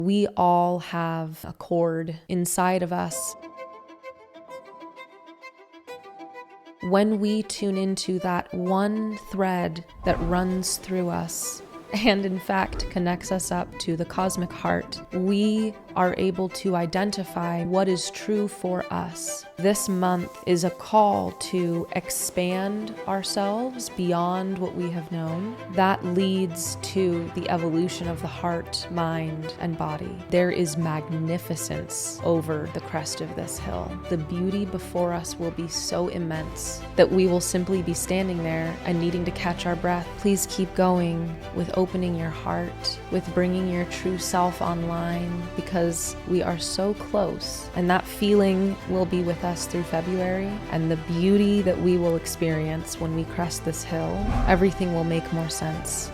We all have a chord inside of us. When we tune into that one thread that runs through us, and in fact connects us up to the cosmic heart, we are able to identify what is true for us. This month is a call to expand ourselves beyond what we have known. That leads to the evolution of the heart, mind, and body. There is magnificence over the crest of this hill. The beauty before us will be so immense that we will simply be standing there and needing to catch our breath. Please keep going with opening your heart, with bringing your true self online, because we are so close, and that feeling will be with us through February, and the beauty that we will experience when we crest this hill, everything will make more sense.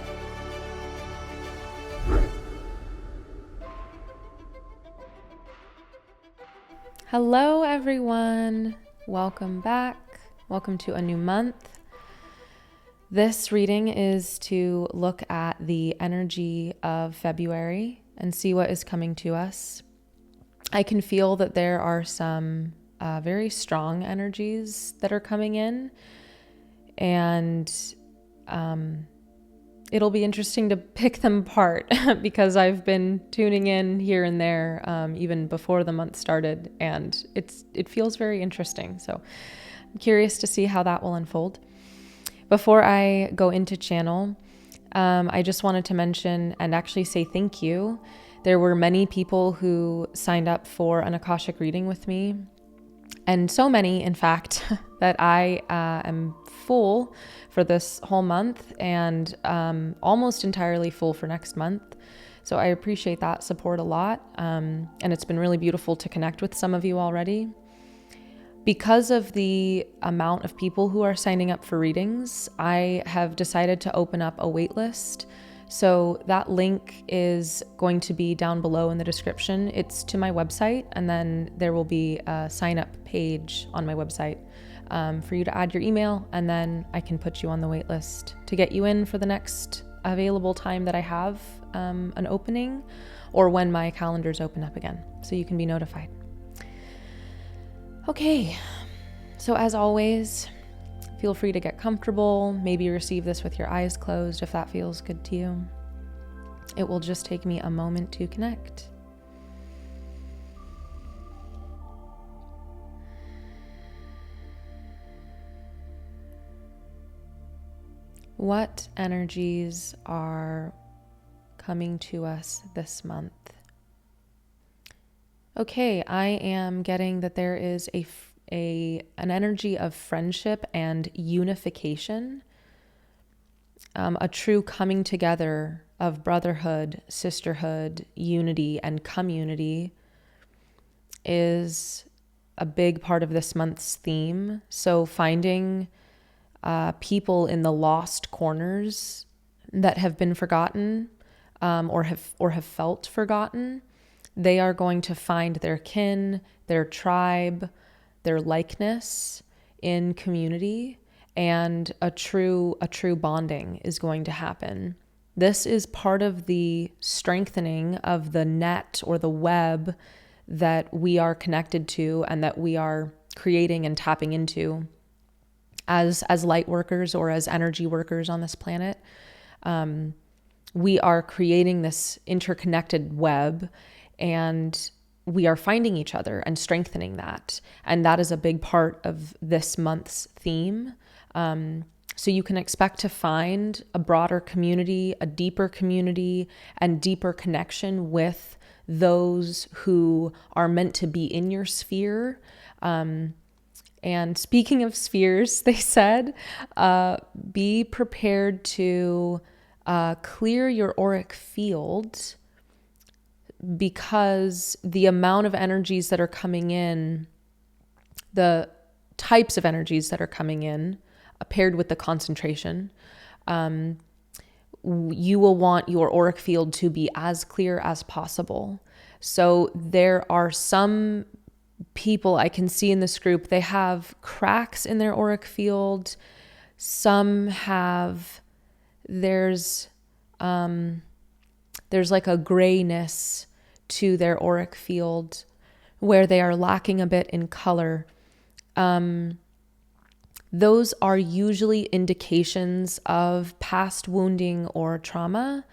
Hello everyone, welcome back, welcome to a new month. This reading is to look at the energy of February and see what is coming to us. I can feel that there are some very strong energies that are coming in, and it'll be interesting to pick them apart because I've been tuning in here and there even before the month started, and it feels very interesting. So I'm curious to see how that will unfold. Before I go into channel, I just wanted to mention and actually say thank you. There were many people who signed up for an Akashic reading with me, and so many, in fact, that I am full for this whole month and almost entirely full for next month. So I appreciate that support a lot, and it's been really beautiful to connect with some of you already. Because of the amount of people who are signing up for readings, I have decided to open up a wait list. So that link is going to be down below in the description. It's to my website, and then there will be a sign up page on my website for you to add your email, and then I can put you on the wait list to get you in for the next available time that I have an opening, or when my calendars open up again, so you can be notified. Okay, so as always, feel free to get comfortable, maybe receive this with your eyes closed if that feels good to you. It will just take me a moment to connect. What energies are coming to us this month? Okay, I am getting that there is an energy of friendship and unification, a true coming together of brotherhood, sisterhood, unity, and community is a big part of this month's theme. So finding people in the lost corners that have been forgotten or have felt forgotten. They are going to find their kin, their tribe, their likeness in community, and a true bonding is going to happen. This is part of the strengthening of the net or the web that we are connected to and that we are creating and tapping into as light workers or as energy workers on this planet. We are creating this interconnected web, and we are finding each other and strengthening that. And that is a big part of this month's theme. So you can expect to find a broader community, a deeper community, and deeper connection with those who are meant to be in your sphere. And speaking of spheres, they said, be prepared to clear your auric field, because the amount of energies that are coming in, the types of energies that are coming in, paired with the concentration, you will want your auric field to be as clear as possible. So there are some people I can see in this group, they have cracks in their auric field. Some have, there's like a grayness to their auric field where they are lacking a bit in color, those are usually indications of past wounding or trauma.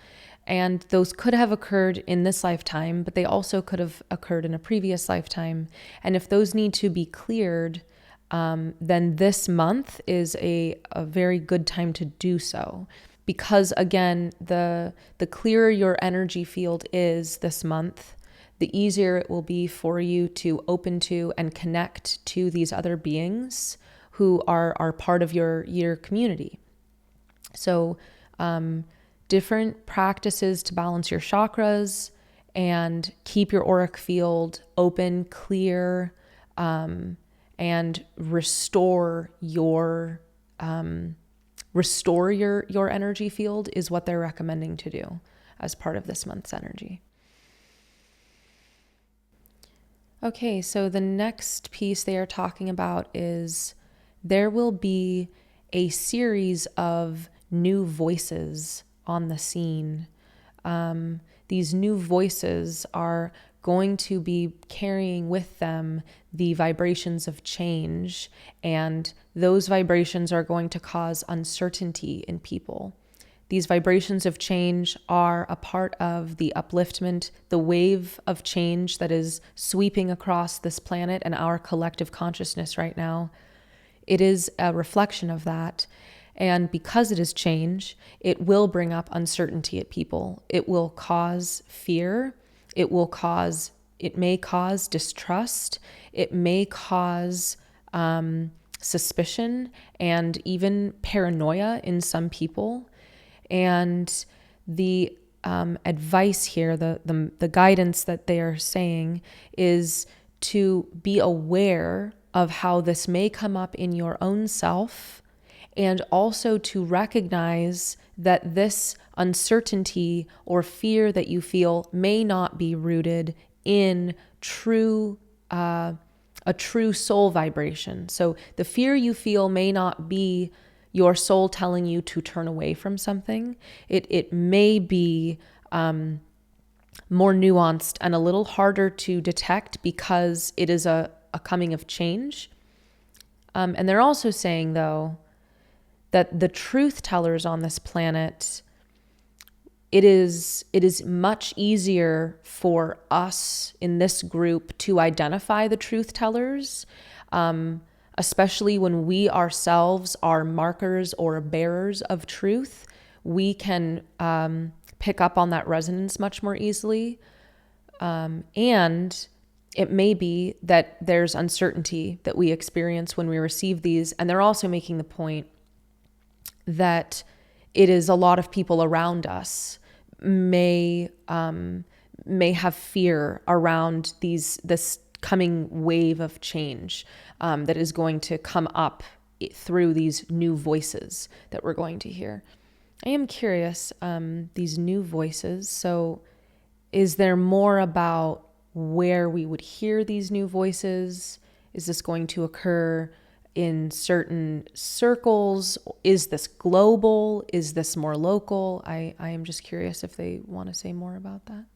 And those could have occurred in this lifetime, but they also could have occurred in a previous lifetime. And if those need to be cleared, then this month is a very good time to do so. Because again, the clearer your energy field is this month, the easier it will be for you to open to and connect to these other beings who are part of your community. So different practices to balance your chakras and keep your auric field open, clear, and restore your energy field is what they're recommending to do as part of this month's energy. Okay, so the next piece they are talking about is there will be a series of new voices on the scene. These new voices are going to be carrying with them the vibrations of change, and those vibrations are going to cause uncertainty in people. These vibrations of change are a part of the upliftment, the wave of change that is sweeping across this planet and our collective consciousness right now. It is a reflection of that. And because it is change, it will bring up uncertainty at people. It will cause fear. It may cause distrust. It may cause suspicion and even paranoia in some people. And the advice here, the guidance that they are saying is to be aware of how this may come up in your own self, and also to recognize that this uncertainty or fear that you feel may not be rooted in a true soul vibration. So the fear you feel may not be your soul telling you to turn away from something. It may be more nuanced and a little harder to detect because it is a coming of change. And they're also saying, though, that the truth tellers on this planet, it is much easier for us in this group to identify the truth tellers, especially when we ourselves are markers or bearers of truth. We can pick up on that resonance much more easily. And it may be that there's uncertainty that we experience when we receive these. And they're also making the point that it is a lot of people around us may have fear around this coming wave of change that is going to come up through these new voices that we're going to hear. I am curious, these new voices. So is there more about where we would hear these new voices? Is this going to occur in certain circles? Is this global? Is this more local? I am just curious if they want to say more about that.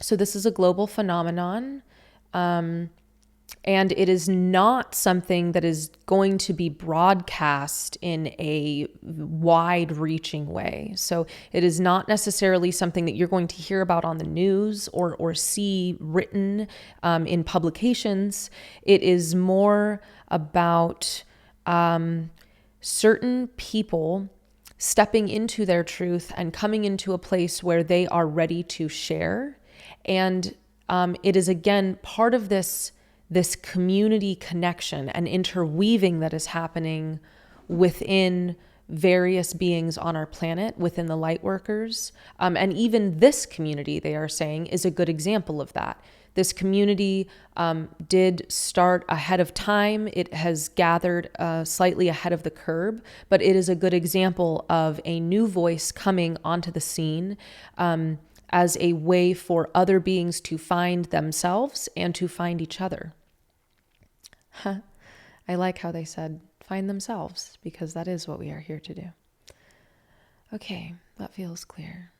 So this is a global phenomenon, and it is not something that is going to be broadcast in a wide-reaching way. So it is not necessarily something that you're going to hear about on the news or see written in publications. It is more about certain people stepping into their truth and coming into a place where they are ready to share. And it is, again, part of this community connection and interweaving that is happening within various beings on our planet, within the light workers. And even this community, they are saying, is a good example of that. This community did start ahead of time. It has gathered slightly ahead of the curve, but it is a good example of a new voice coming onto the scene as a way for other beings to find themselves and to find each other. I like how they said find themselves, because that is what we are here to do. Okay, That feels clear.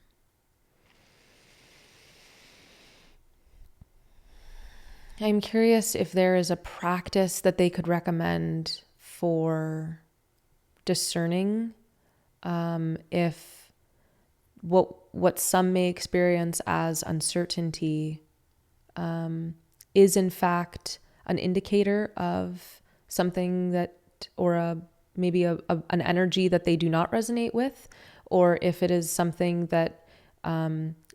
I'm curious if there is a practice that they could recommend for discerning, if what some may experience as uncertainty is in fact an indicator of something that, or maybe an energy that they do not resonate with, or if it is something that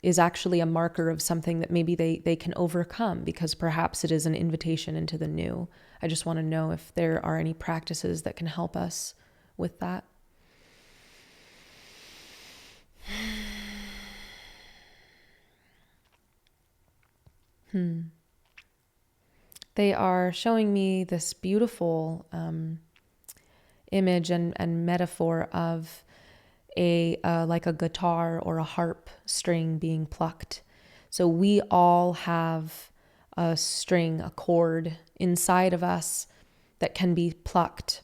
is actually a marker of something that maybe they can overcome, because perhaps it is an invitation into the new. I just want to know if there are any practices that can help us with that. They are showing me this beautiful image and metaphor of like a guitar or a harp string being plucked. So we all have a string, a chord inside of us that can be plucked.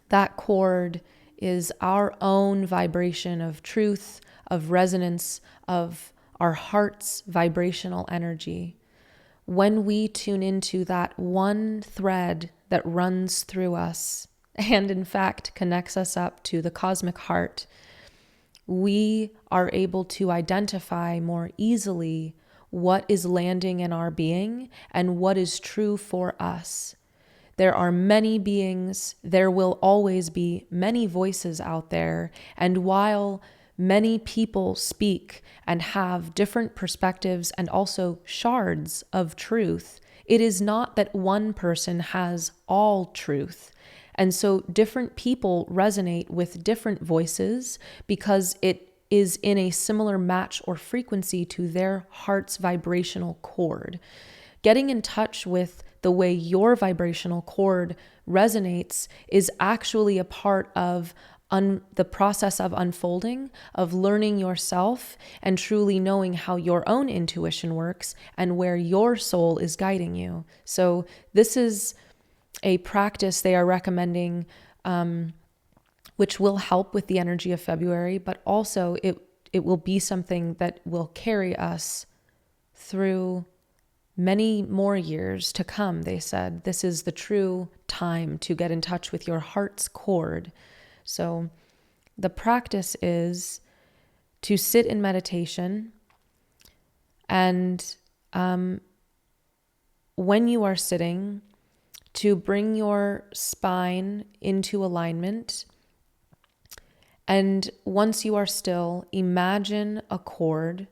That chord is our own vibration of truth, of resonance, of our heart's vibrational energy. When we tune into that one thread that runs through us and in fact connects us up to the cosmic heart, we are able to identify more easily what is landing in our being and what is true for us. There are many beings, there will always be many voices out there, and while many people speak and have different perspectives and also shards of truth, it is not that one person has all truth. And so different people resonate with different voices because it is in a similar match or frequency to their heart's vibrational chord. Getting in touch with the way your vibrational chord resonates is actually a part of the process of unfolding, of learning yourself and truly knowing how your own intuition works and where your soul is guiding you. So this is a practice they are recommending, which will help with the energy of February, but also it will be something that will carry us through many more years to come. They said this is the true time to get in touch with your heart's chord. So the practice is to sit in meditation, and when you are sitting, to bring your spine into alignment. And once you are still, imagine a cord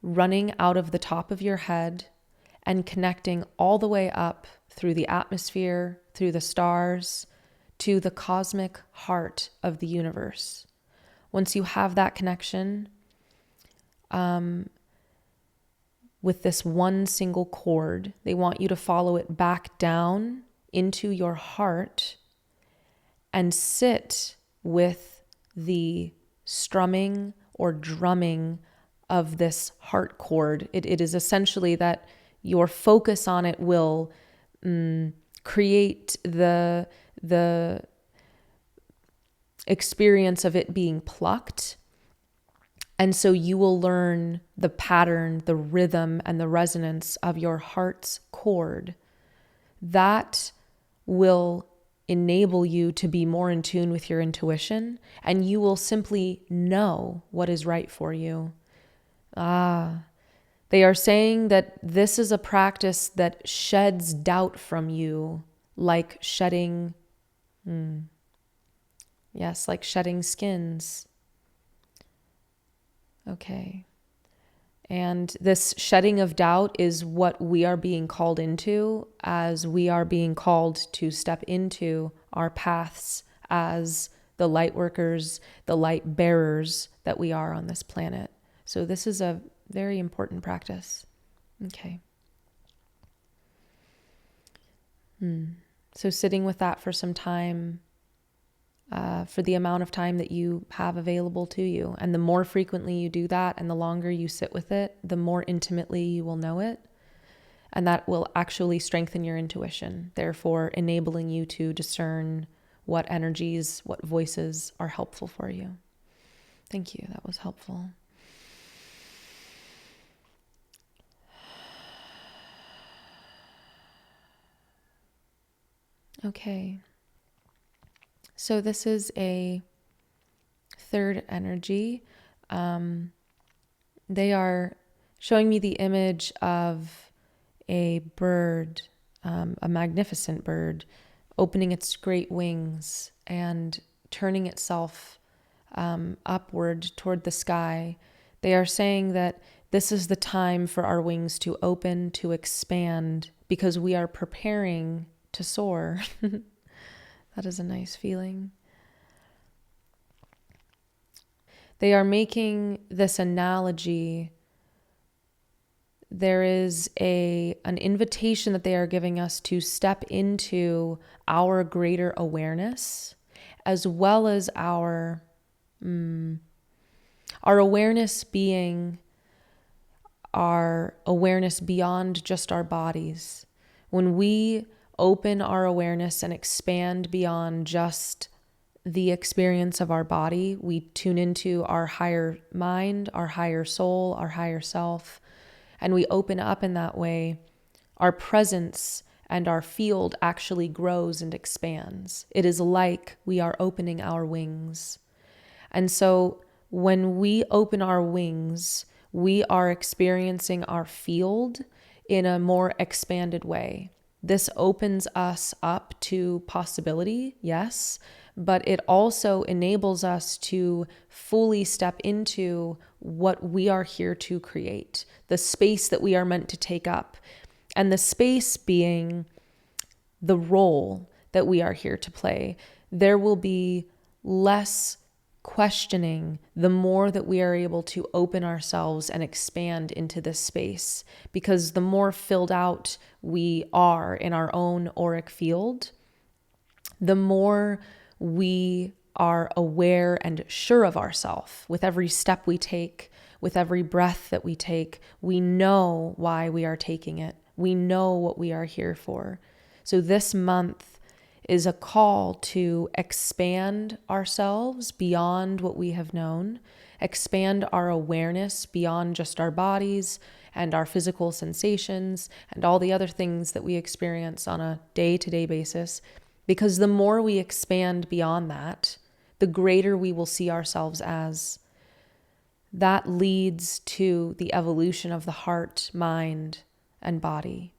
running out of the top of your head and connecting all the way up through the atmosphere, through the stars, to the cosmic heart of the universe. Once you have that connection, with this one single cord, they want you to follow it back down into your heart and sit with the strumming or drumming of this heart chord. It is essentially that your focus on it will create the experience of it being plucked. And so you will learn the pattern, the rhythm, and the resonance of your heart's chord. That will enable you to be more in tune with your intuition, and you will simply know what is right for you. They are saying that this is a practice that sheds doubt from you, like shedding, like shedding skins. Okay. And this shedding of doubt is what we are being called into as we are being called to step into our paths as the light workers, the light bearers that we are on this planet. So this is a very important practice. Okay. So sitting with that for some time, for the amount of time that you have available to you. And the more frequently you do that and the longer you sit with it, the more intimately you will know it. And that will actually strengthen your intuition, therefore enabling you to discern what energies, what voices are helpful for you. Thank you. That was helpful. Okay. So this is a third energy. They are showing me the image of a bird, a magnificent bird, opening its great wings and turning itself upward toward the sky. They are saying that this is the time for our wings to open, to expand, because we are preparing to soar. That is a nice feeling. They are making this analogy. There is an invitation that they are giving us to step into our greater awareness, as well as our awareness being our awareness beyond just our bodies. When we open our awareness and expand beyond just the experience of our body, we tune into our higher mind, our higher soul, our higher self, and we open up in that way. Our presence and our field actually grows and expands. It is like we are opening our wings. And so when we open our wings, we are experiencing our field in a more expanded way. This opens us up to possibility, yes, but it also enables us to fully step into what we are here to create, the space that we are meant to take up, and the space being the role that we are here to play. There will be less questioning the more that we are able to open ourselves and expand into this space, because the more filled out we are in our own auric field, the more we are aware and sure of ourselves. With every step we take, with every breath that we take, we know why we are taking it. We know what we are here for. So this month is a call to expand ourselves beyond what we have known, expand our awareness beyond just our bodies and our physical sensations and all the other things that we experience on a day-to-day basis. Because the more we expand beyond that, the greater we will see ourselves as. That leads to the evolution of the heart, mind, and body.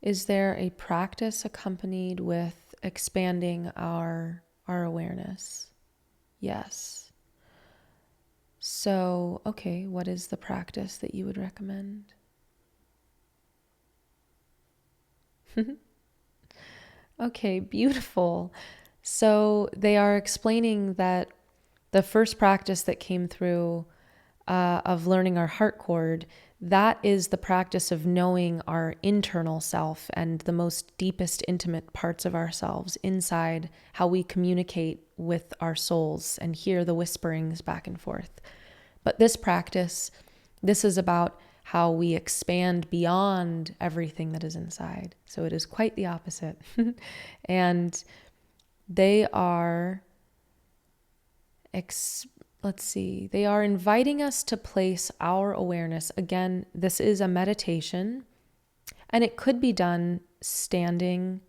Is there a practice accompanied with expanding our awareness? Yes. So, okay, what is the practice that you would recommend? Okay, beautiful. So they are explaining that the first practice that came through of learning our heart chord, that is the practice of knowing our internal self and the most deepest intimate parts of ourselves inside, how we communicate with our souls and hear the whisperings back and forth. But this practice, this is about how we expand beyond everything that is inside. So it is quite the opposite. And they are, they are inviting us to place our awareness. Again, this is a meditation, and it could be done standing,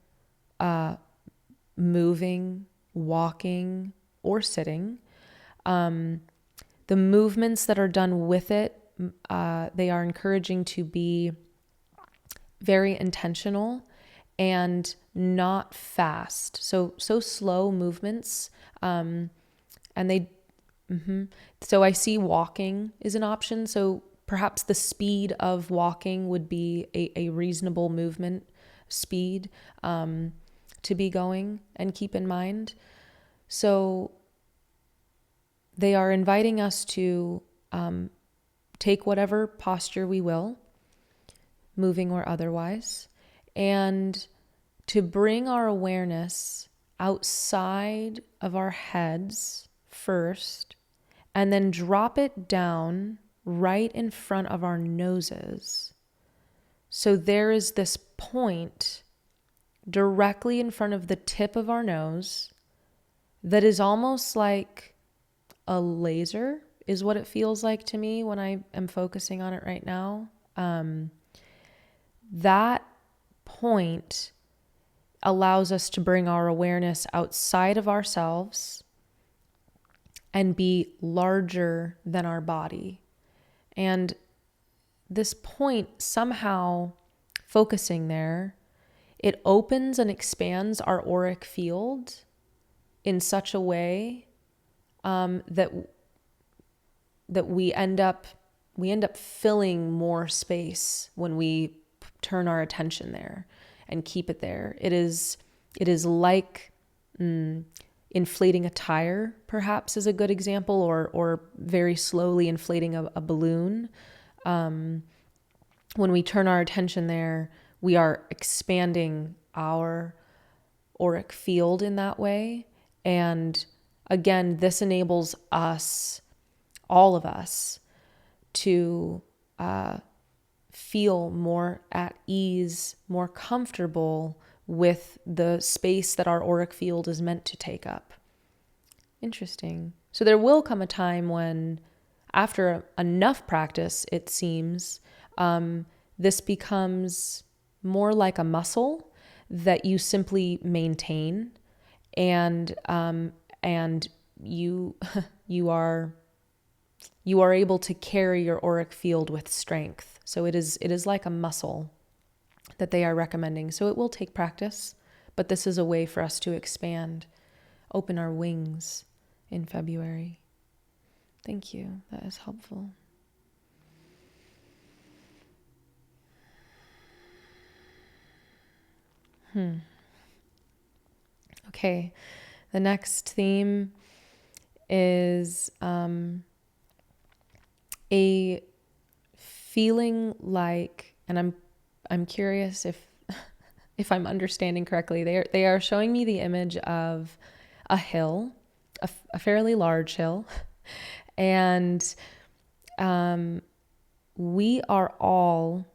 moving, walking, or sitting. The movements that are done with it, they are encouraging to be very intentional and not fast. So slow movements. And they, so I see walking is an option. So perhaps the speed of walking would be a reasonable movement speed to be going and keep in mind. So they are inviting us to take whatever posture we will, moving or otherwise, and to bring our awareness outside of our heads first, and then drop it down right in front of our noses. So there is this point directly in front of the tip of our nose that is almost like a laser, is what it feels like to me when I am focusing on it right now. That point allows us to bring our awareness outside of ourselves and be larger than our body. And this point, somehow focusing there, it opens and expands our auric field in such a way that we end up filling more space when we turn our attention there and keep it there. It is like inflating a tire, perhaps, is a good example, or very slowly inflating a balloon. When we turn our attention there, we are expanding our auric field in that way. And again, this enables us, all of us, to feel more at ease, more comfortable with the space that our auric field is meant to take up. Interesting. So there will come a time when, after enough practice, it seems, this becomes more like a muscle that you simply maintain, and you are able to carry your auric field with strength. So it is like a muscle that they are recommending. So it will take practice, but this is a way for us to expand, open our wings in February. Thank you. That is helpful. Okay. The next theme is a feeling like, and I'm curious if I'm understanding correctly. They are showing me the image of a hill, a fairly large hill, and we are all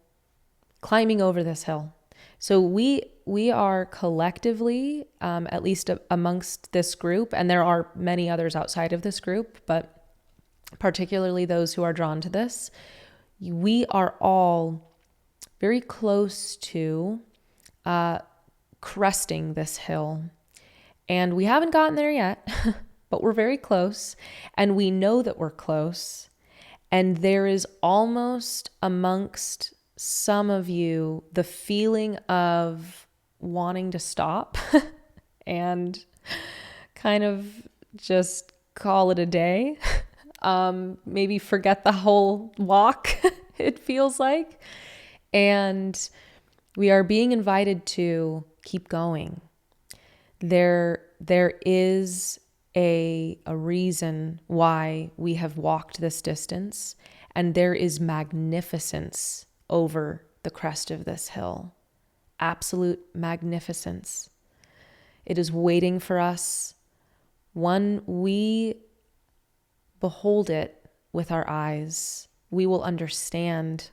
climbing over this hill. So we are collectively, at least amongst this group, and there are many others outside of this group, but particularly those who are drawn to this, we are all very close to cresting this hill. And we haven't gotten there yet, but we're very close, and we know that we're close. And there is almost amongst some of you the feeling of wanting to stop and kind of just call it a day. Maybe forget the whole walk, it feels like. And we are being invited to keep going. There is a reason why we have walked this distance, and there is magnificence over the crest of this hill. Absolute magnificence. It is waiting for us. When we behold it with our eyes, we will understand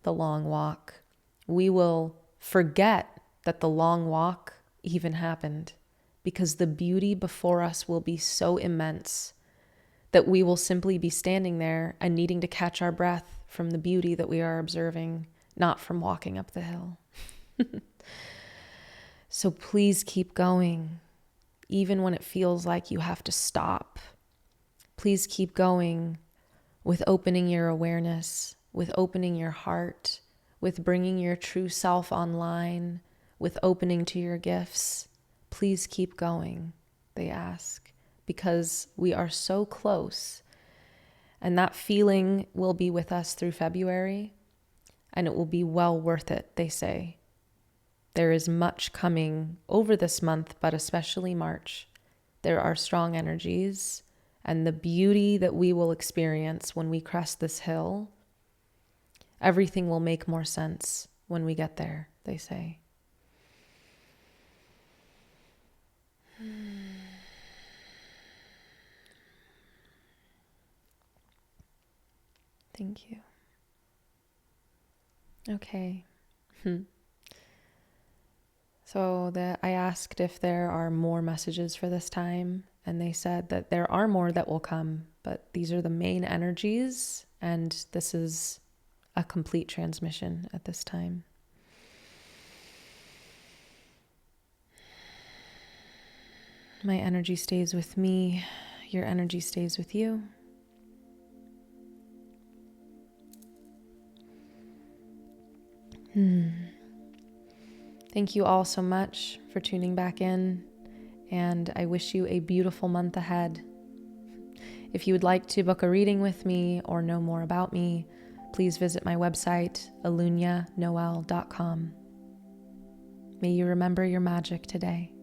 the long walk. We will forget that the long walk even happened, because the beauty before us will be so immense that we will simply be standing there and needing to catch our breath from the beauty that we are observing, not from walking up the hill. So please keep going, even when it feels like you have to stop. Please keep going with opening your awareness, with opening your heart, with bringing your true self online, with opening to your gifts. Please keep going, they ask, because we are so close. And that feeling will be with us through February, and it will be well worth it, they say. There is much coming over this month, but especially March. There are strong energies, and the beauty that we will experience when we crest this hill, everything will make more sense when we get there, they say. Thank you. Okay. So I asked if there are more messages for this time, and they said that there are more that will come, but these are the main energies, and this is a complete transmission at this time. My energy stays with me. Your energy stays with you. Thank you all so much for tuning back in, and I wish you a beautiful month ahead. If you would like to book a reading with me or know more about me, please visit my website, alunianoel.com. May you remember your magic today.